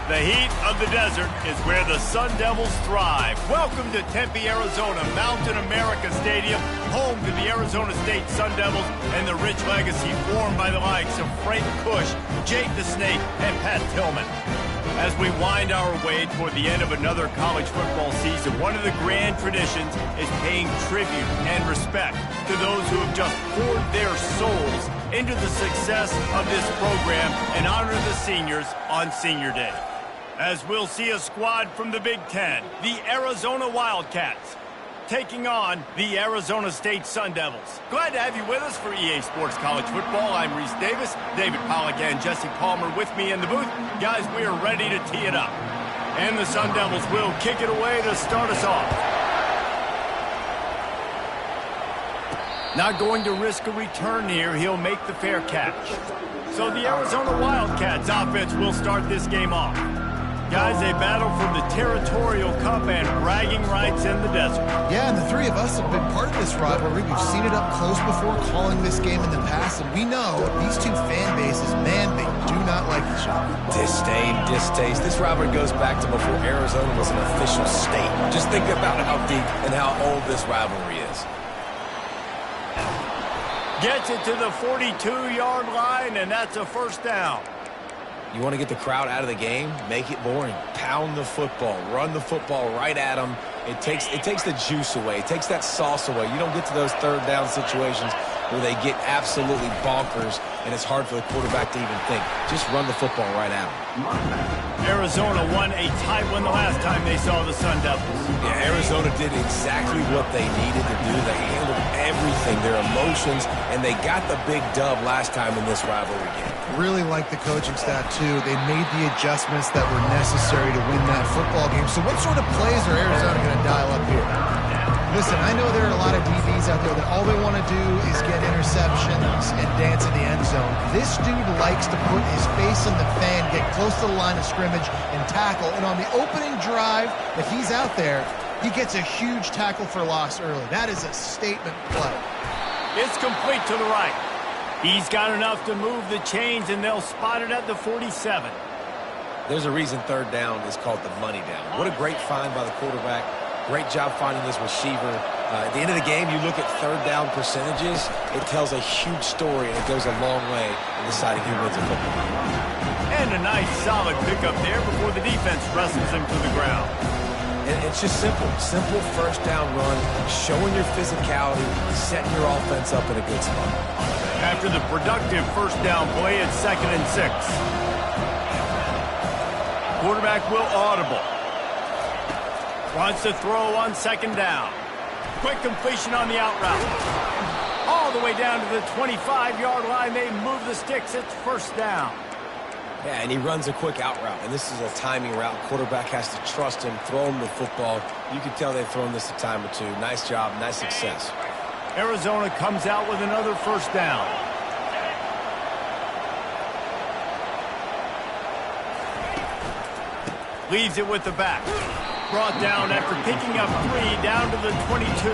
The heat of the desert is where the Sun Devils thrive. Welcome to Tempe, Arizona, Mountain America Stadium, home to the Arizona State Sun Devils and the rich legacy formed by the likes of Frank Kush, Jake the Snake, and Pat Tillman. As we wind our way toward the end of another college football season, one of the grand traditions is paying tribute and respect to those who have just poured their souls into the success of this program and honor the seniors on Senior Day. As we'll see a squad from the Big Ten, the Arizona Wildcats, taking on the Arizona State Sun Devils. Glad to have you with us for EA Sports College Football. I'm Reese Davis, David Pollack and Jesse Palmer with me in the booth. Guys, we are ready to tee it up. And the Sun Devils will kick it away to start us off. Not going to risk a return here. He'll make the fair catch. So the Arizona Wildcats offense will start this game off. Guys, they battle for the Territorial Cup and bragging rights in the desert. Yeah, and the three of us have been part of this rivalry. We've seen it up close before, calling this game in the past, and we know these two fan bases, man, they do not like each other. Disdain, distaste. This rivalry goes back to before Arizona was an official state. Just think about how deep and how old this rivalry is. Gets it to the 42-yard line, and that's a first down. You want to get the crowd out of the game? Make it boring. Pound the football. Run the football right at them. It takes the juice away. It takes that sauce away. You don't get to those third down situations where they get absolutely bonkers, and it's hard for the quarterback to even think. Just run the football right at them. Arizona won a tight one the last time they saw the Sun Devils. Yeah, Arizona did exactly what they needed to do. They handled everything, their emotions, and they got the big dub last time in this rivalry game. Really like the coaching staff, too. They made the adjustments that were necessary to win that football game. So what sort of plays are Arizona going to dial up here? Listen, I know there are a lot of DBs out there that all they want to do is get interceptions and dance in the end zone. This dude likes to put his face in the fan, get close to the line of scrimmage, and tackle. And on the opening drive that he's out there, he gets a huge tackle for loss early. That is a statement play. It's complete to the right. He's got enough to move the chains, and they'll spot it at the 47. There's a reason third down is called the money down. What a great find by the quarterback. Great job finding this receiver. At the end of the game, you look at third down percentages. It tells a huge story, and it goes a long way in deciding who wins a football game. And a nice, solid pickup there before the defense wrestles him to the ground. And it's just simple. Simple first down run, showing your physicality, setting your offense up in a good spot. After the productive first down play, it's 2nd and 6. Quarterback will audible. Wants to throw on 2nd down. Quick completion on the out route. All the way down to the 25-yard line. They move the sticks. It's first down. Yeah, and he runs a quick out route, and this is a timing route. Quarterback has to trust him, throw him the football. You can tell they've thrown this a time or two. Nice job, nice success. Arizona comes out with another first down. Leaves it with the back. Brought down after picking up 3 down to the 22.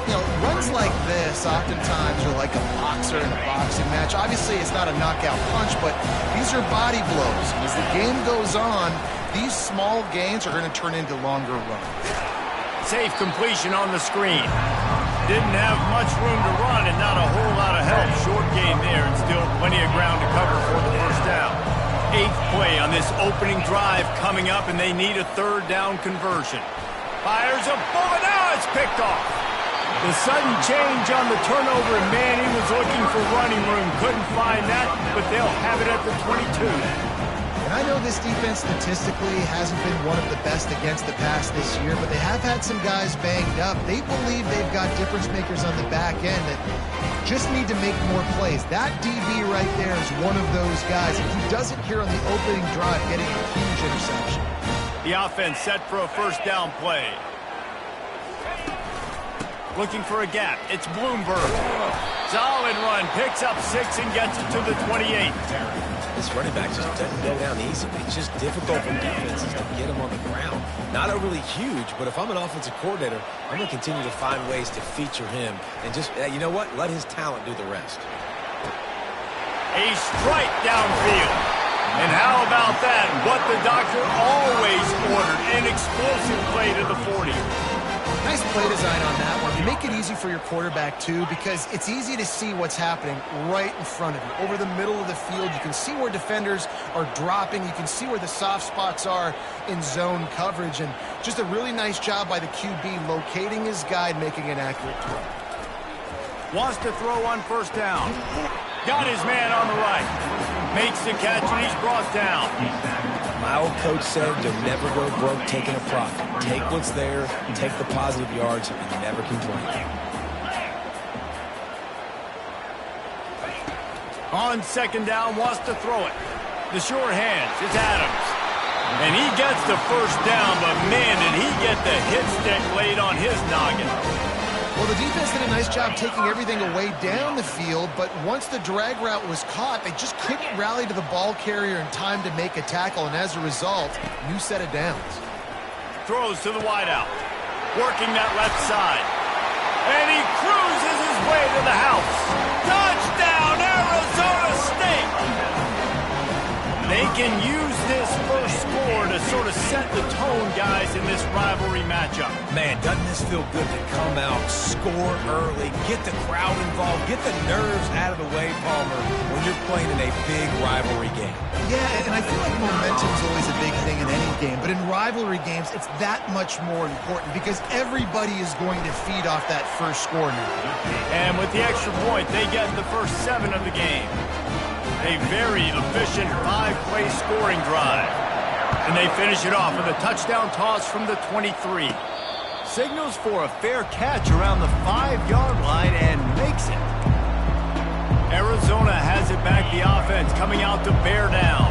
You know, runs like this oftentimes are like a boxer in a boxing match. Obviously, it's not a knockout punch, but these are body blows. As the game goes on, these small gains are going to turn into longer runs. Safe completion on the screen. Didn't have much room to run and not a whole lot of help. Short gain there and still plenty of ground to cover for the first down. 8th play on this opening drive coming up, and they need a third down conversion. Fires a bullet. Now it's picked off. The sudden change on the turnover, and man, he was looking for running room. Couldn't find that, but they'll have it at the 22. And I know this defense statistically hasn't been one of the best against the pass this year, but they have had some guys banged up. They believe they've got difference makers on the back end that just need to make more plays. That DB right there is one of those guys. And he does it here on the opening drive, getting a huge interception. The offense set for a first down play. Looking for a gap. It's Bloomberg. Solid run. Picks up 6 and gets it to the 28. This running back just doesn't go down easy. It's just difficult for defenses to get him on the ground. Not overly huge, but if I'm an offensive coordinator, I'm going to continue to find ways to feature him. And just, you know what? Let his talent do the rest. A strike downfield. And how about that? What the doctor always ordered, an explosive play to the 40. Nice play design on that one. You make it easy for your quarterback, too, because it's easy to see what's happening right in front of you. Over the middle of the field, you can see where defenders are dropping. You can see where the soft spots are in zone coverage. And just a really nice job by the QB locating his guy, making an accurate throw. Wants to throw on first down. Got his man on the right. Makes the catch, and he's brought down. My old coach said you'll never go broke taking a profit. Take what's there, take the positive yards, and never complain. On second down, wants to throw it. The sure hands, it's Adams. And he gets the first down, but man, did he get the hit stick laid on his noggin. Well, the defense did a nice job taking everything away down the field, but once the drag route was caught, they just couldn't rally to the ball carrier in time to make a tackle, and as a result, new set of downs. Throws to the wideout, working that left side. And he cruises his way to the house. Touchdown, Arizona State! They can use this first score to sort of set the tone, guys, in this rivalry matchup. Man, doesn't this feel good to come out, score early, get the crowd involved, get the nerves out of the way, Palmer, when you're playing in a big rivalry game. Yeah, and I feel like momentum is always a big thing in any game, but in rivalry games, it's that much more important because everybody is going to feed off that first score now. And with the extra point, they get the first 7 of the game. A very efficient 5-play scoring drive. And they finish it off with a touchdown toss from the 23. Signals for a fair catch around the 5-yard line and makes it. Arizona has it back, the offense coming out to bear down.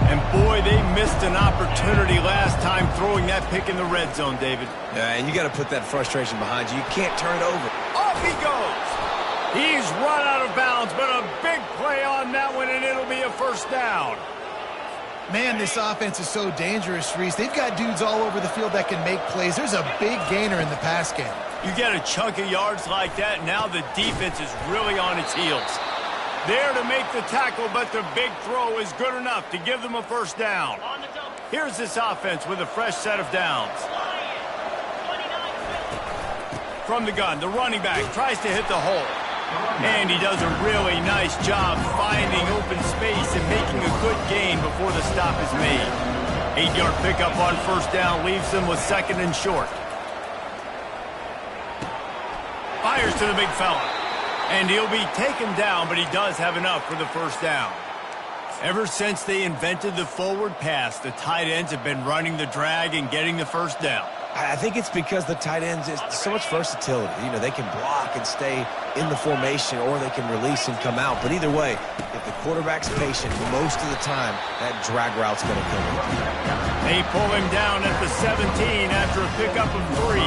And boy, they missed an opportunity last time throwing that pick in the red zone, David. Yeah, and you got to put that frustration behind you. You can't turn it over. Off he goes. He's run out of bounds, but a big play on that one, and it'll be a first down. Man, this offense is so dangerous, Reese. They've got dudes all over the field that can make plays. There's a big gainer in the pass game. You get a chunk of yards like that, now the defense is really on its heels. There to make the tackle, but the big throw is good enough to give them a first down. Here's this offense with a fresh set of downs. From the gun, the running back tries to hit the hole. And he does a really nice job finding open space and making a good gain before the stop is made. 8-yard pickup on first down leaves them with second and short. Fires to the big fella. And he'll be taken down, but he does have enough for the first down. Ever since they invented the forward pass, the tight ends have been running the drag and getting the first down. I think it's because the tight ends is so much versatility. You know, they can block and stay in the formation, or they can release and come out. But either way, if the quarterback's patient, most of the time, that drag route's going to come in. They pull him down at the 17 after a pickup of 3.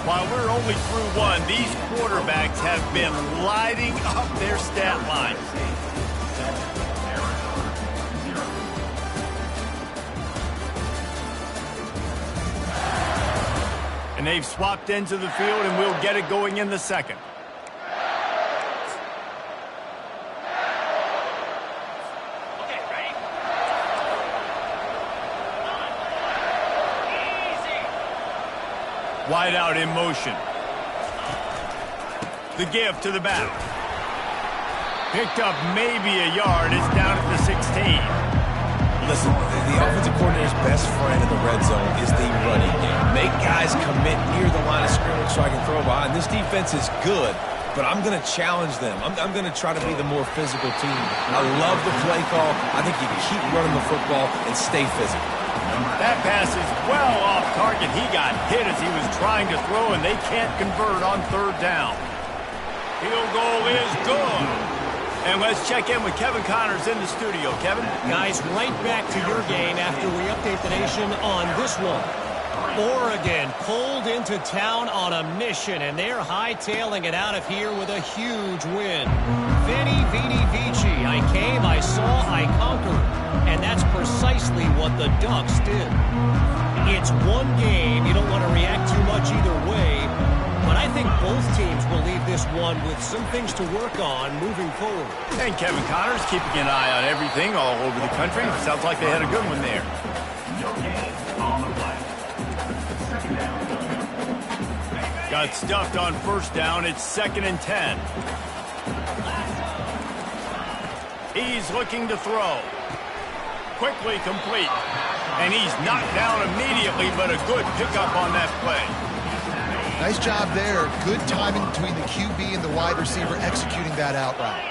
While we're only through 1, these quarterbacks have been lighting up their stat lines. And they've swapped into the field, and we'll get it going in the second. Okay, ready? Easy. Wide out in motion. The give to the back. Picked up maybe a yard. It's down at the 16. Listen, the offensive coordinator's best friend in the red zone is the running game. Make guys commit near the line of scrimmage so I can throw behind. This defense is good, but I'm going to challenge them. I'm going to try to be the more physical team. I love the play call. I think you can keep running the football and stay physical. That pass is well off target. He got hit as he was trying to throw, and they can't convert on third down. Field goal is good. And let's check in with Kevin Connors in the studio. Kevin? Guys, right back to your game after we update the nation on this one. Oregon pulled into town on a mission, and they're hightailing it out of here with a huge win. Veni, Vidi, Vici. I came, I saw, I conquered. And that's precisely what the Ducks did. It's one game. You don't want to react too much either way. but I think both teams will leave this one with some things to work on moving forward. And Kevin Connors keeping an eye on everything all over the country. Sounds like they had a good one there. Got stuffed on first down. It's 2nd and 10. He's looking to throw. Quickly complete. And he's knocked down immediately, but a good pickup on that play. Nice job there. Good timing between the QB and the wide receiver executing that out route.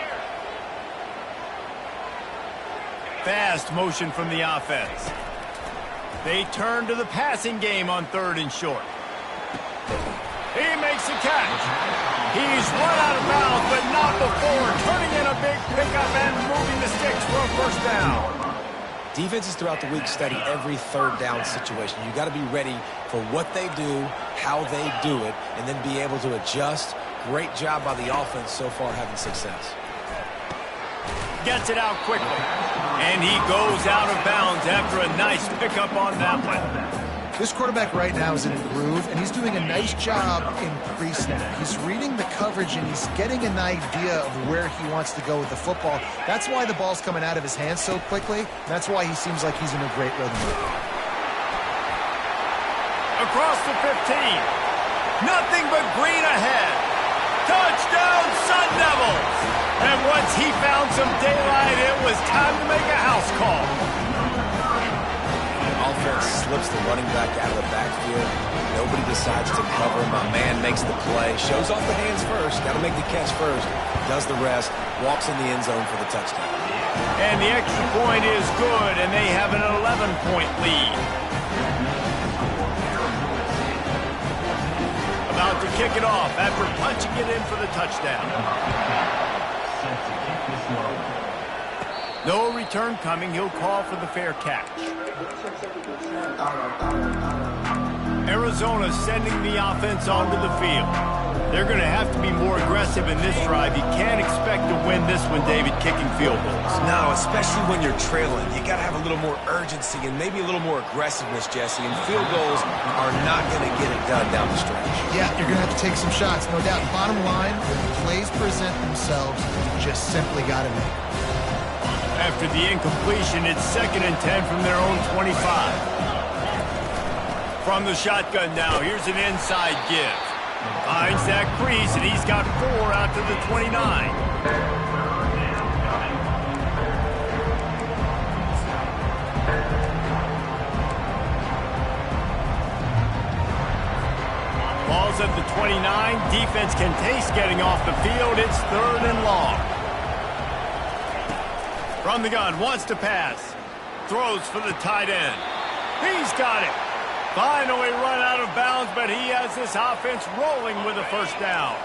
Fast motion from the offense. They turn to the passing game on 3rd and short. He makes a catch. He's run out of bounds, but not before turning in a big pickup and moving the sticks for a first down. Defenses throughout the week study every 3rd down situation. You got to be ready for what they do, how they do it, and then be able to adjust. Great job by the offense so far having success. Gets it out quickly. And he goes out of bounds after a nice pickup on that one. This quarterback right now is in a groove, and he's doing a nice job in pre-snap. He's reading the coverage, and he's getting an idea of where he wants to go with the football. That's why the ball's coming out of his hands so quickly. That's why he seems like he's in a great rhythm. Across the 15. Nothing but green ahead. Touchdown, Sun Devils! And once he found some daylight, it was time to make a house call. Offense slips the running back out of the backfield. Nobody decides to cover him. My man makes the play. Shows off the hands first. Got to make the catch first. Does the rest. Walks in the end zone for the touchdown. And the extra point is good, and they have an 11-point lead. About to kick it off after punching it in for the touchdown. No return coming. He'll call for the fair catch. Arizona sending the offense onto the field. They're going to have to be more aggressive in this drive. You can't expect to win this one, David, kicking field goals. No, especially when you're trailing. You got to have a little more urgency and maybe a little more aggressiveness, Jesse. And field goals are not going to get it done down the stretch. Yeah, you're going to have to take some shots, no doubt. Bottom line, when plays present themselves, you just simply got to make them. After the incompletion, it's 2nd and 10 from their own 25. From the shotgun now, here's an inside give. Finds that crease, and he's got 4 out to the 29. Ball's at the 29. Defense can taste getting off the field. It's 3rd and long. From the gun, wants to pass. Throws for the tight end. He's got it. Finally run out of bounds, but he has this offense rolling with a first down.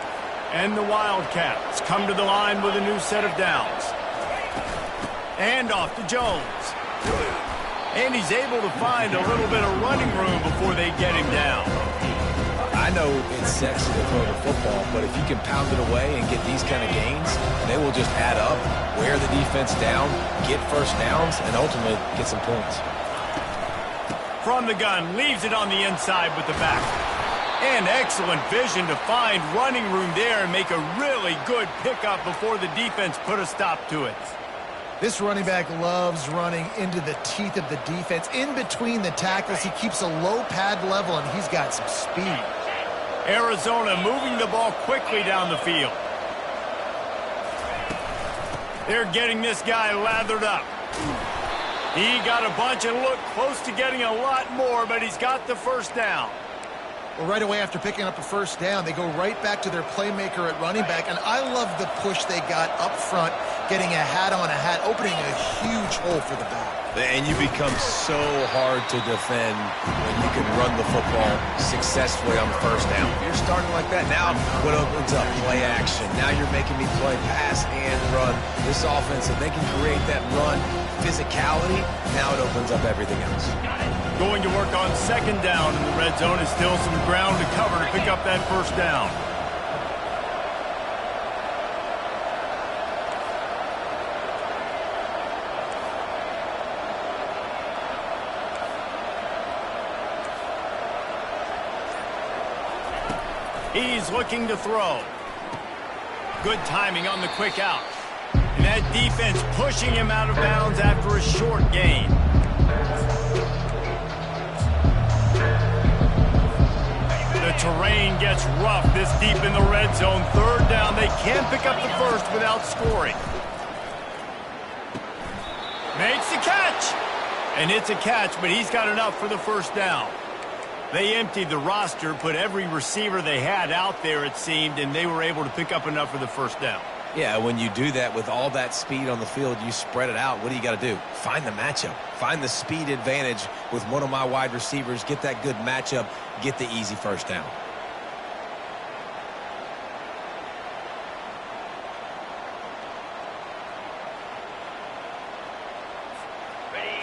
And the Wildcats come to the line with a new set of downs. And off to Jones. And he's able to find a little bit of running room before they get him down. I know it's sexy to throw the football, but if you can pound it away and get these kind of gains, they will just add up, wear the defense down, get first downs, and ultimately get some points. From the gun, leaves it on the inside with the back. And excellent vision to find running room there and make a really good pickup before the defense put a stop to it. This running back loves running into the teeth of the defense. In between the tackles, he keeps a low pad level, and he's got some speed. Arizona moving the ball quickly down the field. They're getting this guy lathered up. He got a bunch and looked close to getting a lot more, but he's got the first down. Well, right away after picking up a first down, they go right back to their playmaker at running back, and I love the push they got up front, getting a hat on a hat, opening a huge hole for the back. And you become so hard to defend when you can run the football successfully on the first down. If you're starting like that, now what opens up? Play action. Now you're making me play pass and run. This offense, if they can create that run physicality, now it opens up everything else. Going to work on second down in the red zone is still some ground to cover to pick up that first down. He's looking to throw. Good timing on the quick out. And that defense pushing him out of bounds after a short gain. The terrain gets rough this deep in the red zone. Third down. They can't pick up the first without scoring. Makes the catch. And it's a catch, but he's got enough for the first down. They emptied the roster, put every receiver they had out there, it seemed, and they were able to pick up enough for the first down. Yeah, when you do that with all that speed on the field, you spread it out. What do you got to do? Find the matchup. Find the speed advantage with one of my wide receivers. Get that good matchup. Get the easy first down.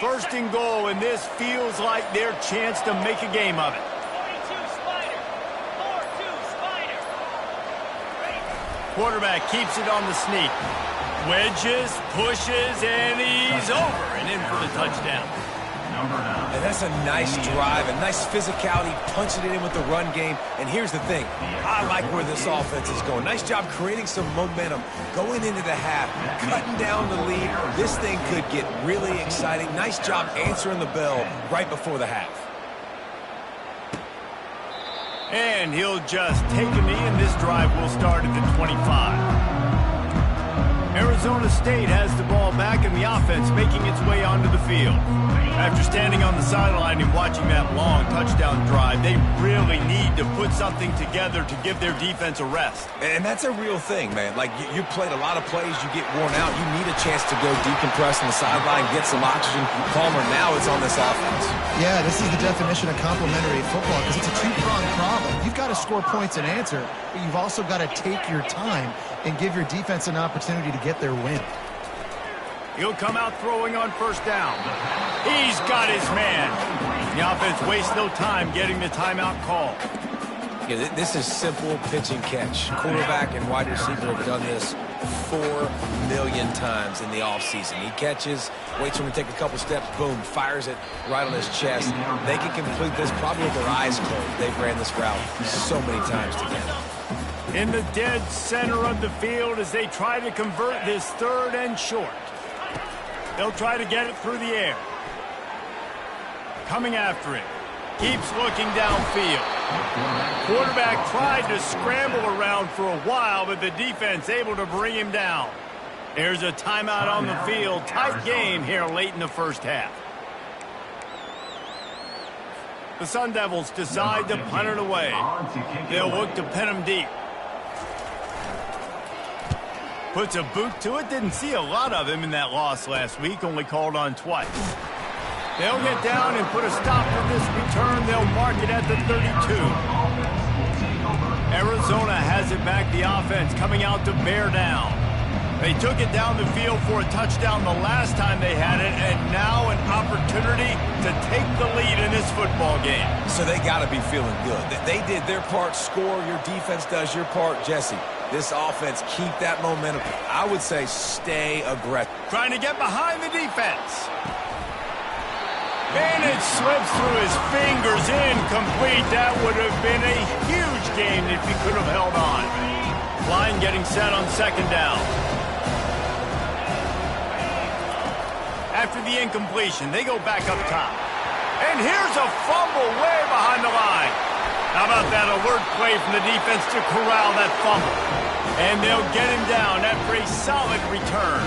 First and goal, and this feels like their chance to make a game of it. 42 Spider. 4-2 Spider. Quarterback keeps it on the sneak. Wedges, pushes, and he's over and in for the touchdown. And that's a nice drive, a nice physicality, punching it in with the run game. And here's the thing. I like where this offense is going. Nice job creating some momentum, going into the half, cutting down the lead. This thing could get really exciting. Nice job answering the bell right before the half. And he'll just take a knee, and this drive will start at the 25. Arizona State has the ball back, and the offense making its way onto the field. After standing on the sideline and watching that long touchdown drive, they really need to put something together to give their defense a rest. And that's a real thing, man. Like, you played a lot of plays, you get worn out, you need a chance to go decompress on the sideline, get some oxygen. Palmer, now it's on this offense. Yeah, this is the definition of complementary football because it's a two-pronged problem. You've got to score points and answer, but you've also got to take your time and give your defense an opportunity to get their win. He'll come out throwing on first down. He's got his man. The offense wastes no time getting the timeout call. Yeah, this is simple pitch and catch. Quarterback and wide receiver have done this 4 million times in the offseason. He catches, waits for him to take a couple steps, boom, fires it right on his chest. They can complete this probably with their eyes closed. They've ran this route so many times together. In the dead center of the field as they try to convert this third and short. They'll try to get it through the air. Coming after it. Keeps looking downfield. Quarterback tried to scramble around for a while, but the defense able to bring him down. There's a timeout on the field. Tight game here late in the first half. The Sun Devils decide to punt it away. They'll look to pin him deep. Puts a boot to it. Didn't see a lot of him in that loss last week. Only called on twice. They'll get down and put a stop to this return. They'll mark it at the 32. Arizona has it back. The offense coming out to bear down. They took it down the field for a touchdown the last time they had it, and now an opportunity to take the lead in this football game. So they got to be feeling good. They did their part, score. Your defense does your part, Jesse. This offense, keep that momentum. I would say stay aggressive. Trying to get behind the defense. And it slips through his fingers, incomplete. That would have been a huge game if he could have held on. Line getting set on second down. After the incompletion, they go back up top. And here's a fumble way behind the line. How about that alert play from the defense to corral that fumble? And they'll get him down after a solid return.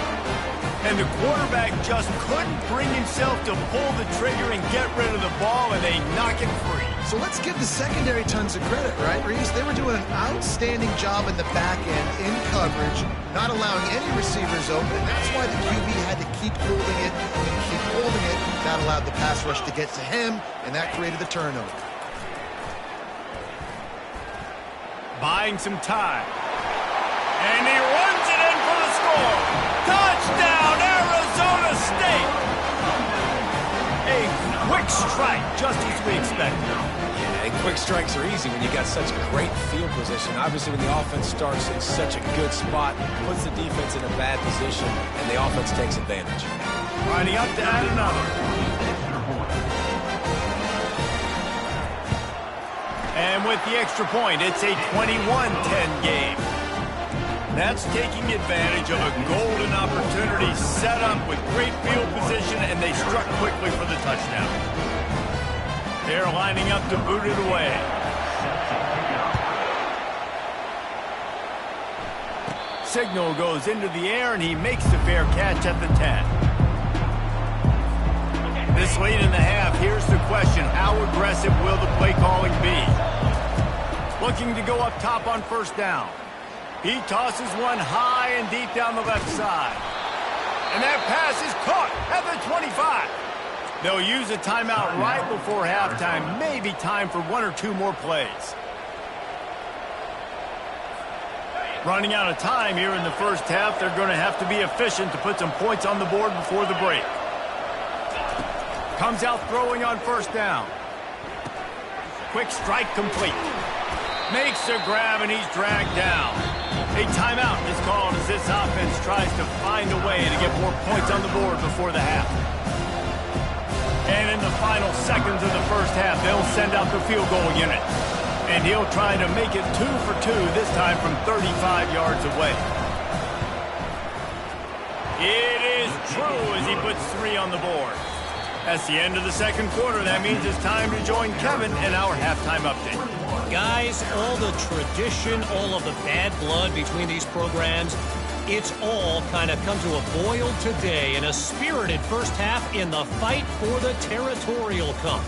And the quarterback just couldn't bring himself to pull the trigger and get rid of the ball, and they knock it free. So let's give the secondary tons of credit, right, Reese? They were doing an outstanding job in the back end, in coverage, not allowing any receivers open. And that's why the QB had to keep holding it and keep holding it. That allowed the pass rush to get to him, and that created the turnover. Buying some time. And he runs it in for the score. Touchdown, Arizona State. A quick strike, just as we expected. Yeah, and quick strikes are easy when you got such great field position. Obviously, when the offense starts in such a good spot, puts the defense in a bad position, and the offense takes advantage. Lining up to add another. And with the extra point, it's a 21-10 game. That's taking advantage of a golden opportunity set up with great field position, and they struck quickly for the touchdown. They're lining up to boot it away. Signal goes into the air, and he makes the fair catch at the 10. This late in the half, here's the question. How aggressive will the play calling be? Looking to go up top on first down. He tosses one high and deep down the left side. And that pass is caught at the 25. They'll use a timeout right before halftime. Maybe time for one or two more plays. Running out of time here in the first half. They're going to have to be efficient to put some points on the board before the break. Comes out throwing on first down. Quick strike complete. Makes a grab, and he's dragged down. A timeout is called as this offense tries to find a way to get more points on the board before the half. And in the final seconds of the first half, they'll send out the field goal unit. And he'll try to make it 2 for 2, this time from 35 yards away. It is true as he puts 3 on the board. That's the end of the second quarter. That means it's time to join Kevin in our halftime update. Guys, all the tradition, all of the bad blood between these programs, it's all kind of come to a boil today in a spirited first half in the fight for the Territorial Cup.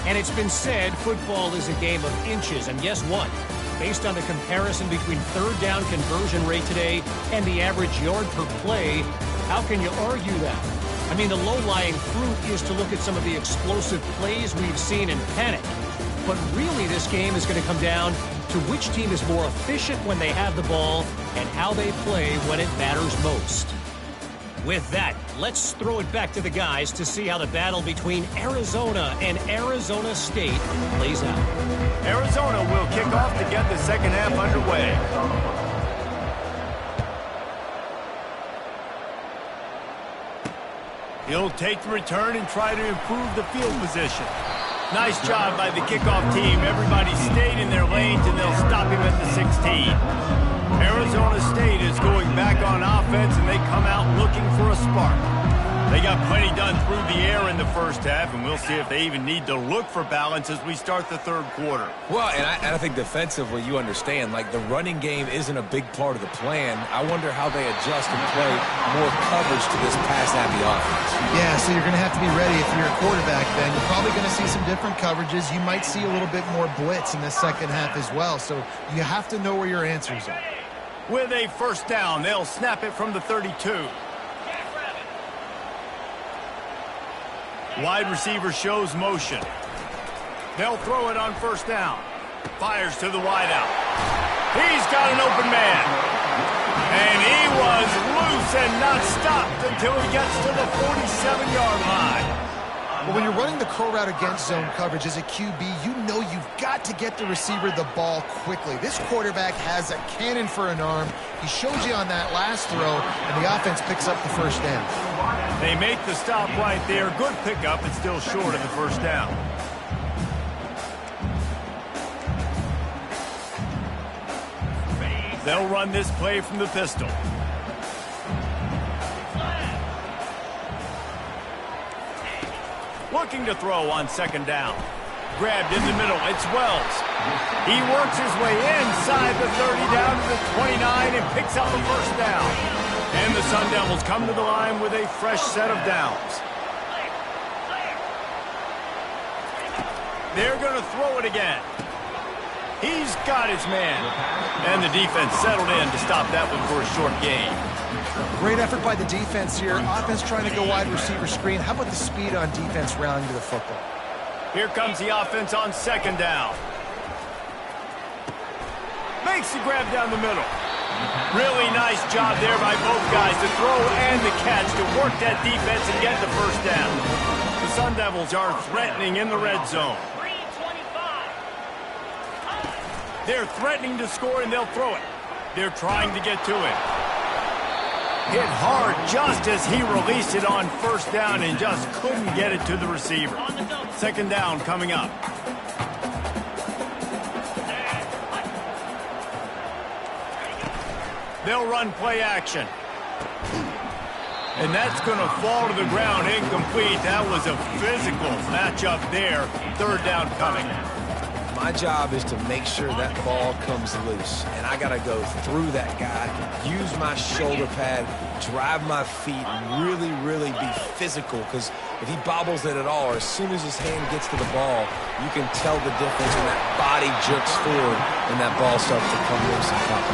And it's been said football is a game of inches, and guess what? Based on the comparison between third down conversion rate today and the average yard per play, how can you argue that? I mean, the low-lying fruit is to look at some of the explosive plays we've seen in panic. But really, this game is going to come down to which team is more efficient when they have the ball and how they play when it matters most. With that, let's throw it back to the guys to see how the battle between Arizona and Arizona State plays out. Arizona will kick off to get the second half underway. He'll take the return and try to improve the field position. Nice job by the kickoff team. Everybody stayed in their lanes, and they'll stop him at the 16. Arizona State is going back on offense, and they come out looking for a spark. They got plenty done through the air in the first half, and we'll see if they even need to look for balance as we start the third quarter. Well, and I think defensively, you understand, like the running game isn't a big part of the plan. I wonder how they adjust and play more coverage to this pass-happy offense. Yeah, so you're going to have to be ready if you're a quarterback then. You're probably going to see some different coverages. You might see a little bit more blitz in the second half as well, so you have to know where your answers are. With a first down, they'll snap it from the 32. Wide receiver shows motion. They'll throw it on first down. Fires to the wideout. He's got an open man. And he was loose and not stopped until he gets to the 47-yard line. Well, when you're running the curl route against zone coverage as a QB, you know you've got to get the receiver the ball quickly. This quarterback has a cannon for an arm. He showed you on that last throw, and the offense picks up the first down. They make the stop right there. Good pickup, but still short of the first down. They'll run this play from the pistol. Looking to throw on second down. Grabbed in the middle. It's Wells. He works his way inside the 30 down to the 29 and picks up the first down. And the Sun Devils come to the line with a fresh set of downs. They're going to throw it again. He's got his man. And the defense settled in to stop that one for a short gain. Great effort by the defense here. Offense trying to go wide receiver screen. How about the speed on defense rallying to the football? Here comes the offense on second down. Makes the grab down the middle. Really nice job there by both guys to throw and the catch to work that defense and get the first down. The Sun Devils are threatening in the red zone. They're threatening to score, and they'll throw it. They're trying to get to it. Hit hard just as he released it on first down and just couldn't get it to the receiver. Second down coming up. They'll run play action. And that's going to fall to the ground incomplete. That was a physical matchup there. Third down coming. My job is to make sure that ball comes loose. And I got to go through that guy, use my shoulder pad, drive my feet, and really be physical. Because if he bobbles it at all, or as soon as his hand gets to the ball, you can tell the difference when that body jerks forward and that ball starts to come loose and come.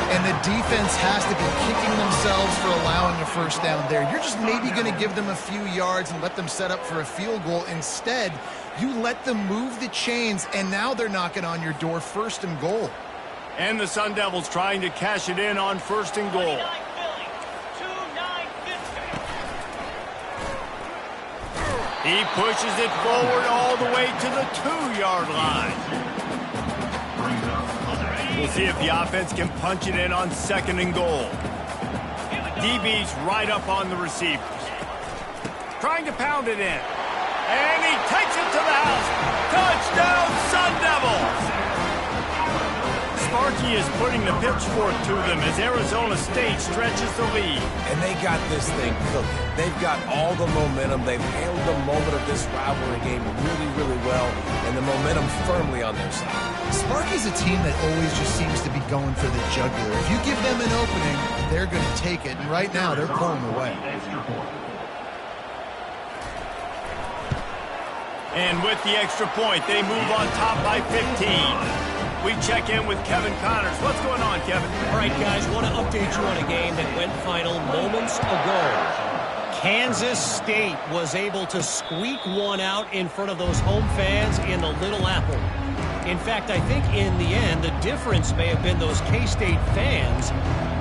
And the defense has to be kicking themselves for allowing a first down there. You're just maybe going to give them a few yards and let them set up for a field goal. Instead, you let them move the chains, and now they're knocking on your door, first and goal. And the Sun Devils trying to cash it in on first and goal. 29 Philly. 2-9 He pushes it forward all the way to the 2-yard line. We'll see if the offense can punch it in on second and goal. DB's right up on the receivers. Trying to pound it in. And he takes it to the house. Touchdown, Sun Devils! Sparky is putting the pitchfork to them as Arizona State stretches the lead. And they got this thing cooking. They've got all the momentum. They've handled the moment of this rivalry game really well, and the momentum firmly on their side. Sparky's a team that always just seems to be going for the jugular. If you give them an opening, they're going to take it, and right now they're pulling away. And with the extra point, they move on top by 15. We check in with Kevin Connors. What's going on, Kevin? All right, guys, want to update you on a game that went final moments ago. Kansas State was able to squeak one out in front of those home fans in the Little Apple. In fact, I think in the end, the difference may have been those K-State fans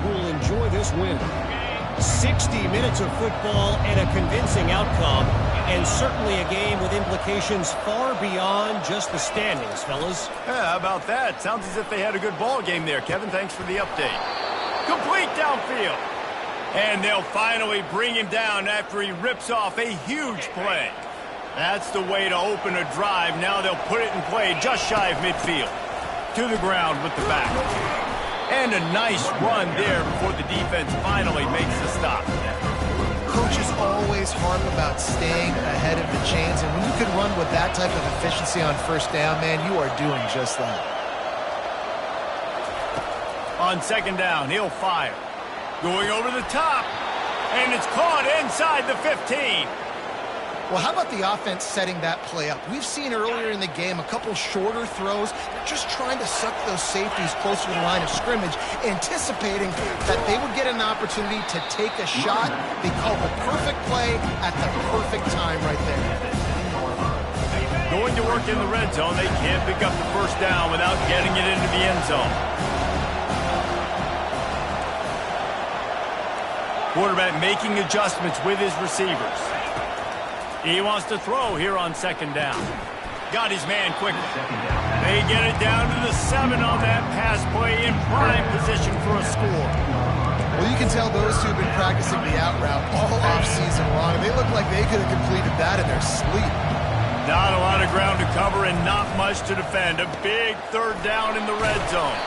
who will enjoy this win. 60 minutes of football and a convincing outcome, and certainly a game with implications far beyond just the standings, fellas. Yeah, how about that? Sounds as if they had a good ball game there, Kevin. Thanks for the update. Complete downfield. And they'll finally bring him down after he rips off a huge play. That's the way to open a drive. Now they'll put it in play just shy of midfield. To the ground with the back. And a nice run there before the defense finally makes the stop. Coaches always harp about staying ahead of the chains, and when you can run with that type of efficiency on first down, man, you are doing just that. On second down, he'll fire. Going over the top, and it's caught inside the 15. Well, how about the offense setting that play up? We've seen earlier in the game a couple shorter throws. They're just trying to suck those safeties closer to the line of scrimmage, anticipating that they would get an opportunity to take a shot. They called the perfect play at the perfect time right there. Going to work in the red zone, they can't pick up the first down without getting it into the end zone. Quarterback making adjustments with his receivers. He wants to throw here on second down. Got his man quickly. They get it down to the 7 on that pass play in prime position for a score. Well, you can tell those two have been practicing the out route all offseason long. They look like they could have completed that in their sleep. Not a lot of ground to cover and not much to defend. A big third down in the red zone.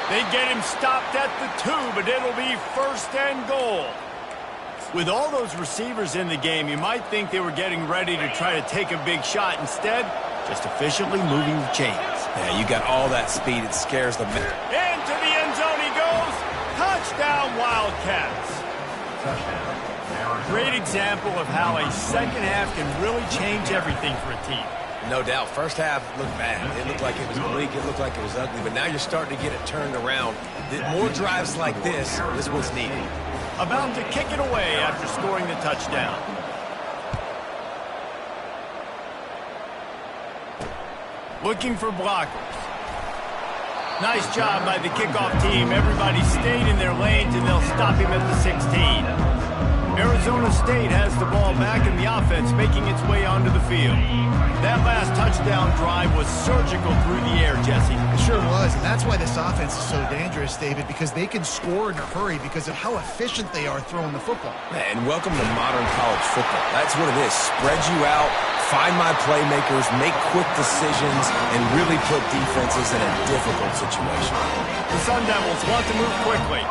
They get him stopped at the 2, but it'll be first and goal. With all those receivers in the game, you might think they were getting ready to try to take a big shot. Instead, just efficiently moving the chains. Yeah, you got all that speed. It scares the man. Into the end zone he goes. Touchdown, Wildcats. Great example of how a second half can really change everything for a team. No doubt. First half looked bad. It looked like it was bleak. It looked like it was ugly. But now you're starting to get it turned around. More drives like this what's needed. About to kick it away after scoring the touchdown. Looking for blockers. Nice job by the kickoff team. Everybody stayed in their lanes, and they'll stop him at the 16. Arizona State has the ball back, and the offense making its way onto the field. That last touchdown drive was surgical through the air, Jesse. It sure was, and that's why this offense is so dangerous, David, because they can score in a hurry because of how efficient they are throwing the football. And welcome to modern college football. That's what it is. Spread you out, find my playmakers, make quick decisions, and really put defenses in a difficult situation. The Sun Devils want to move quickly.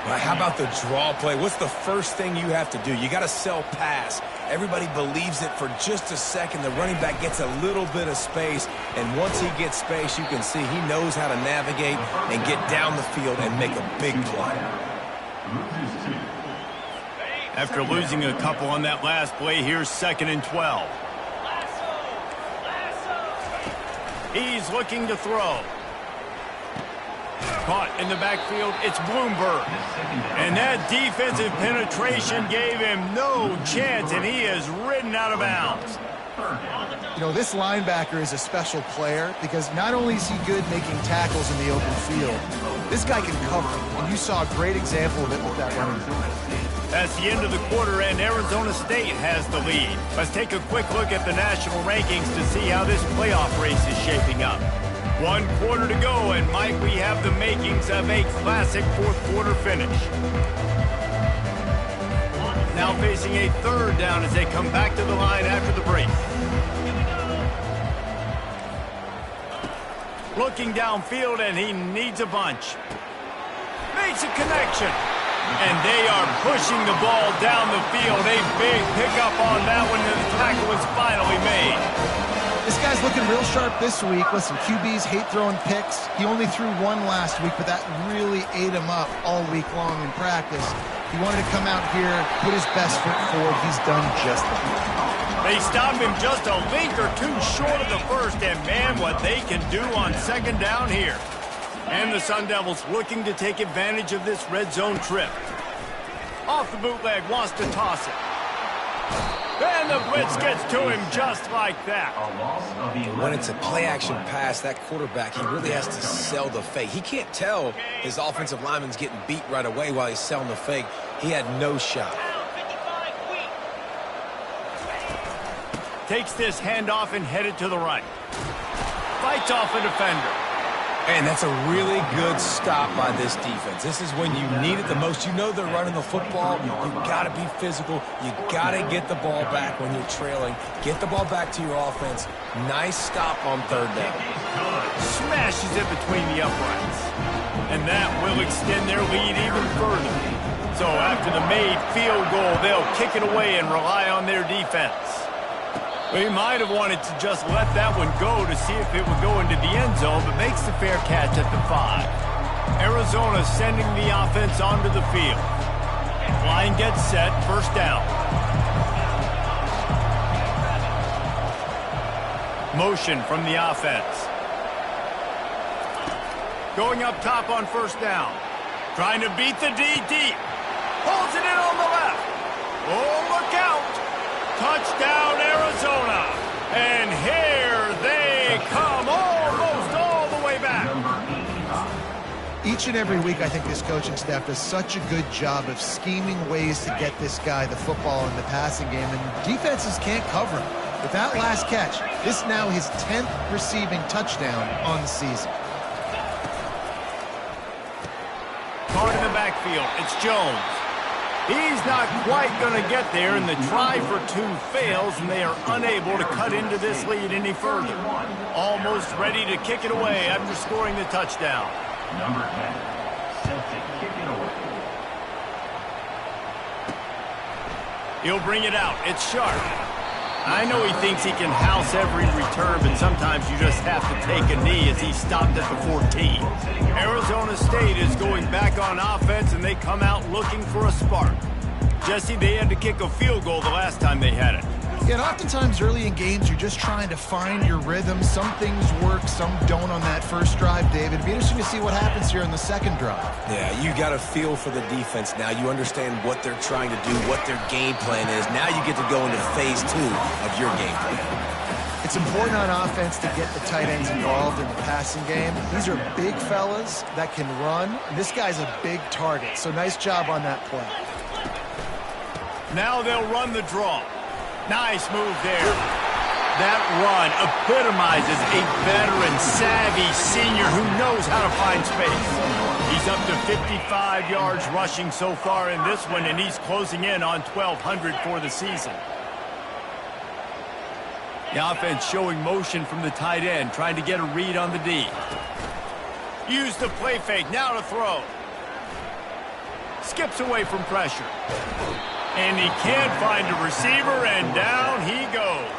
Well, how about the draw play? What's the first thing you have to do? You got to sell pass. Everybody believes it for just a second. The running back gets a little bit of space, and once he gets space, you can see he knows how to navigate and get down the field and make a big play. After losing a couple on that last play, here's 2nd and 12. He's looking to throw. Caught in the backfield, it's Bloomberg. And that defensive penetration gave him no chance, and he is ridden out of bounds. You know, this linebacker is a special player because not only is he good making tackles in the open field, this guy can cover, and you saw a great example of it with that running back. That's the end of the quarter, and Arizona State has the lead. Let's take a quick look at the national rankings to see how this playoff race is shaping up. 1 quarter to go, and Mike, we have the makings of a classic fourth-quarter finish. Now facing a 3rd down as they come back to the line after the break. Looking downfield, and he needs a bunch. Makes a connection. And they are pushing the ball down the field. A big pickup on that one, and the tackle is finally made. This guy's looking real sharp this week. Listen, QBs hate throwing picks. He only threw 1 last week, but that really ate him up all week long in practice. He wanted to come out here, put his best foot forward. He's done just that. They stop him just a link or two short of the first, and man, what they can do on 2nd down here. And the Sun Devils looking to take advantage of this red zone trip. Off the bootleg, wants to toss it. And the blitz gets to him just like that. When it's a play-action pass, that quarterback, he really has to sell the fake. He can't tell his offensive lineman's getting beat right away while he's selling the fake. He had no shot. Takes this handoff and headed to the right. Fights off a defender. And that's a really good stop by this defense. This is when you need it the most. You know they're running the football. You've got to be physical. You got to get the ball back when you're trailing. Get the ball back to your offense. Nice stop on 3rd down. Smashes it between the uprights. And that will extend their lead even further. So after the made field goal, they'll kick it away and rely on their defense. He might have wanted to just let that one go to see if it would go into the end zone, but makes the fair catch at the 5. Arizona sending the offense onto the field. Line gets set, 1st down. Motion from the offense. Going up top on 1st down. Trying to beat the D deep. Holds it in on the left. Oh, look out. Touchdown, Arizona. And here they come almost all the way back. Each and every week, I think this coaching staff does such a good job of scheming ways to get this guy the football in the passing game, and defenses can't cover him. With that last catch, this is now his 10th receiving touchdown on the season. Caught in the backfield, it's Jones. He's not quite going to get there, and the try for 2 fails, and they are unable to cut into this lead any further. Almost ready to kick it away after scoring the touchdown. Number 10, set to kick it away. He'll bring it out. It's Sharp. I know he thinks he can house every return, but sometimes you just have to take a knee as he stopped at the 14. Arizona State is going back on offense, and they come out looking for a spark. Jesse, they had to kick a field goal the last time they had it. Yeah, and oftentimes early in games, you're just trying to find your rhythm. Some things work, some don't on that first drive, David. It'd be interesting to see what happens here in the 2nd drive. Yeah, you got a feel for the defense now. You understand what they're trying to do, what their game plan is. Now you get to go into phase 2 of your game plan. It's important on offense to get the tight ends involved in the passing game. These are big fellas that can run. This guy's a big target, so nice job on that play. Now they'll run the draw. Nice move there. That run epitomizes a veteran, savvy senior who knows how to find space. He's up to 55 yards rushing so far in this one, and he's closing in on 1,200 for the season. The offense showing motion from the tight end, trying to get a read on the D. Use the play fake, now to throw. Skips away from pressure. And he can't find a receiver, and down he goes.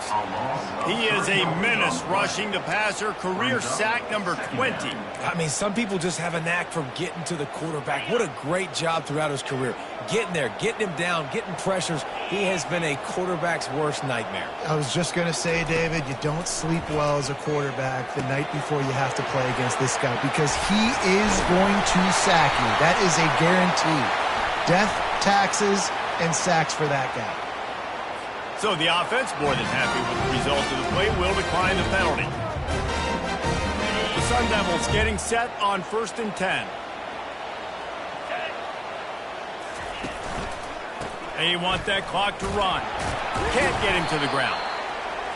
He is a menace rushing the passer, career sack number 20. I mean, some people just have a knack for getting to the quarterback. What a great job throughout his career. Getting there, getting him down, getting pressures. He has been a quarterback's worst nightmare. I was just going to say, David, you don't sleep well as a quarterback the night before you have to play against this guy because he is going to sack you. That is a guarantee. Death, taxes, and sacks for that guy. So the offense, more than happy with the result of the play, will decline the penalty. The Sun Devils getting set on 1st and 10. They want that clock to run. Can't get him to the ground.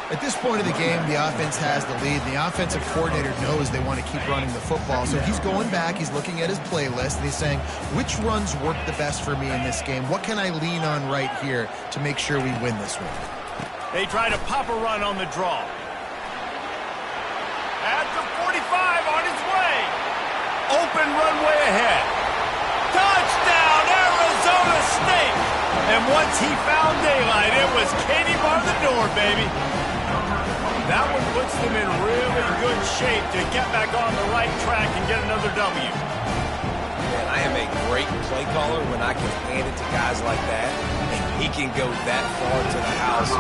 At this point of the game, the offense has the lead. The offensive coordinator knows they want to keep running the football. So he's going back, he's looking at his playlist, and he's saying, which runs work the best for me in this game? What can I lean on right here to make sure we win this one? They try to pop a run on the draw. At the 45, on his way. Open runway ahead. Touchdown, Arizona State! And once he found daylight, it was Katie bar the door, baby. That one puts them in really good shape to get back on the right track and get another W. Man, I am a great play caller when I can hand it to guys like that. And he can go that far to the house,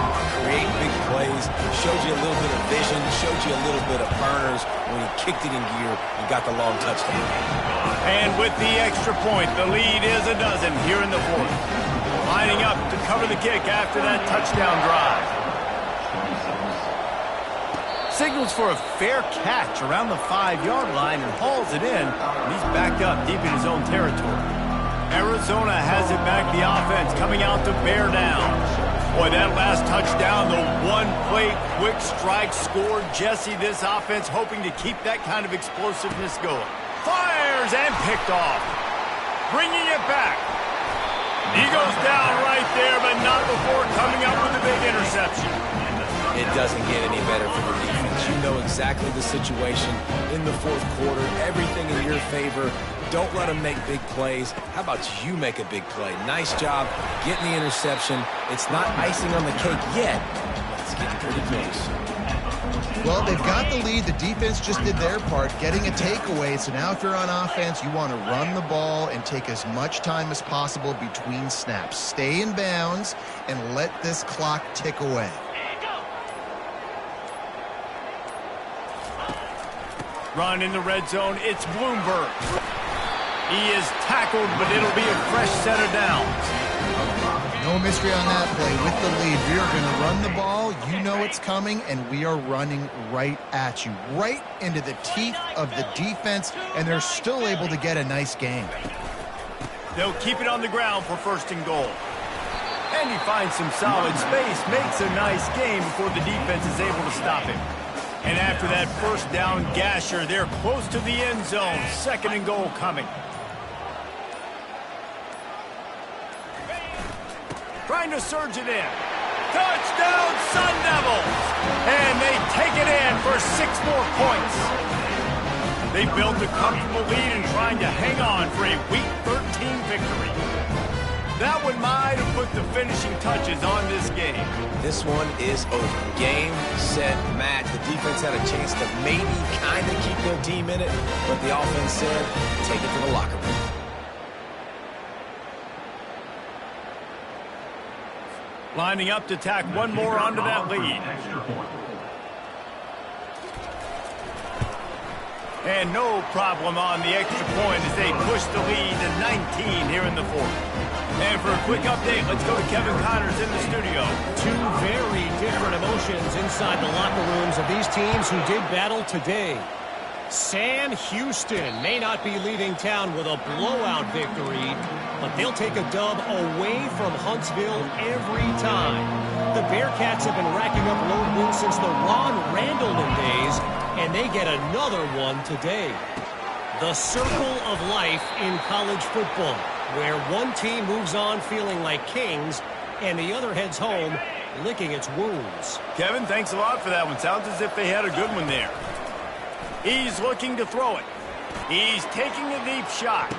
create big plays, showed you a little bit of vision, showed you a little bit of burners when he kicked it in gear and got the long touchdown. And with the extra point, the lead is a dozen here in the 4th. Lining up to cover the kick after that touchdown drive. Signals for a fair catch around the 5-yard line and hauls it in. And he's backed up deep in his own territory. Arizona has it back, the offense coming out to bear down. Boy, that last touchdown, the one-play quick strike scored. Jesse, this offense hoping to keep that kind of explosiveness going. Fires and picked off. Bringing it back. He goes down right there, but not before coming up with a big interception. It doesn't get any better for the defense. You know exactly the situation in the 4th quarter. Everything in your favor. Don't let them make big plays. How about you make a big play? Nice job getting the interception. It's not icing on the cake yet, but it's getting pretty close. Well, they've got the lead. The defense just did their part, getting a takeaway. So now if you're on offense, you want to run the ball and take as much time as possible between snaps. Stay in bounds and let this clock tick away. Run in the red zone. It's Bloomberg. He is tackled, but it'll be a fresh set of downs. No mystery on that play. With the lead, we are going to run the ball. You know it's coming, and we are running right at you, right into the teeth of the defense, and they're still able to get a nice gain. They'll keep it on the ground for 1st and goal. And he finds some solid space, makes a nice gain before the defense is able to stop him. And after that 1st down gasher, they're close to the end zone. 2nd and goal coming. Trying to surge it in. Touchdown, Sun Devils! And they take it in for 6 more points. They built a comfortable lead and trying to hang on for a Week 13 victory. That one might have put the finishing touches on this game. This one is over. Game, set, match. The defense had a chance to maybe kind of keep their team in it, but the offense said, take it to the locker room. Lining up to tack one more onto that lead. And no problem on the extra point as they push the lead to 19 here in the 4th. And for a quick update, let's go to Kevin Connors in the studio. 2 very different emotions inside the locker rooms of these teams who did battle today. Sam Houston may not be leaving town with a blowout victory, but they'll take a dub away from Huntsville every time. The Bearcats have been racking up road wins since the Ron Randleman days, and they get another one today. The circle of life in college football, where one team moves on feeling like kings and the other heads home licking its wounds. Kevin, thanks a lot for that one. Sounds as if they had a good one there. He's looking to throw it. He's taking a deep shot.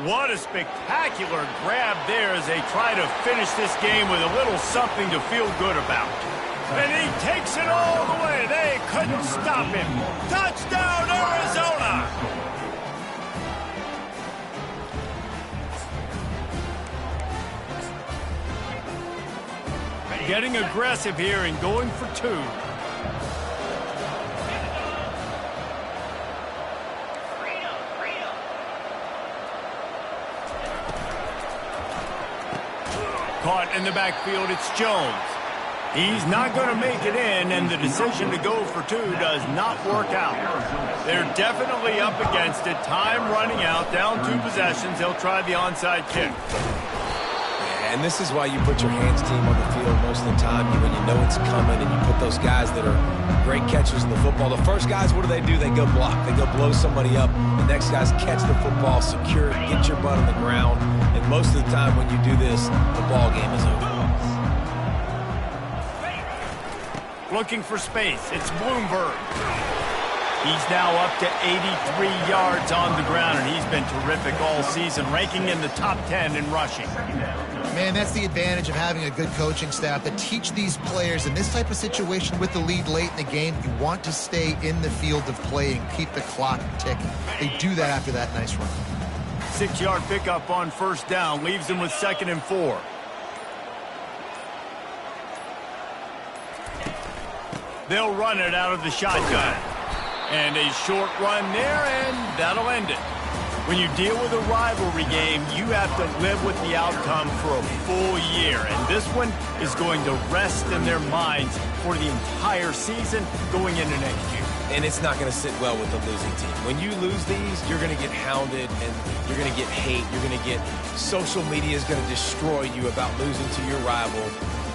What a spectacular grab there as they try to finish this game with a little something to feel good about. And he takes it all the way. They couldn't stop him. Touchdown, Arizona! Getting aggressive here and going for two. Caught in the backfield, it's Jones. He's not going to make it in, and the decision to go for two does not work out. They're definitely up against it. Time running out, down 2 possessions. They'll try the onside kick. And this is why you put your hands team on the field most of the time when you know it's coming, and you put those guys that are great catchers in the football. The first guys, what do? They go block. They go blow somebody up. The next guys catch the football, secure it, get your butt on the ground. And most of the time when you do this, the ball game is over. Looking for space. It's Bloomberg. He's now up to 83 yards on the ground, and he's been terrific all season, ranking in the top 10 in rushing. Man, that's the advantage of having a good coaching staff that teach these players in this type of situation with the lead late in the game. You want to stay in the field of play and keep the clock ticking. They do that after that nice run. 6-yard pickup on first down, leaves them with 2nd and 4. They'll run it out of the shotgun. And a short run there, and that'll end it. When you deal with a rivalry game, you have to live with the outcome for a full year. And this one is going to rest in their minds for the entire season going into next year. And it's not going to sit well with the losing team. When you lose these, you're going to get hounded, and you're going to get hate. You're going to get social media is going to destroy you about losing to your rival.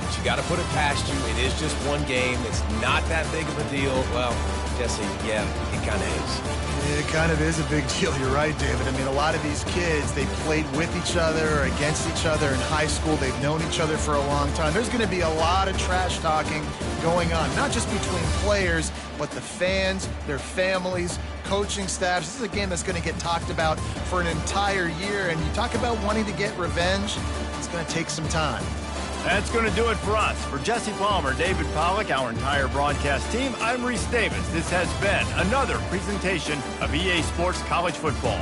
But you got to put it past you. It is just one game. It's not that big of a deal. Well, Jesse, yeah, it kind of is. It kind of is a big deal. You're right, David. I mean, a lot of these kids, they played with each other or against each other in high school. They've known each other for a long time. There's going to be a lot of trash talking going on, not just between players, but the fans, their families, coaching staffs. This is a game that's going to get talked about for an entire year. And you talk about wanting to get revenge, it's going to take some time. That's going to do it for us. For Jesse Palmer, David Pollack, our entire broadcast team, I'm Reese Davis. This has been another presentation of EA Sports College Football.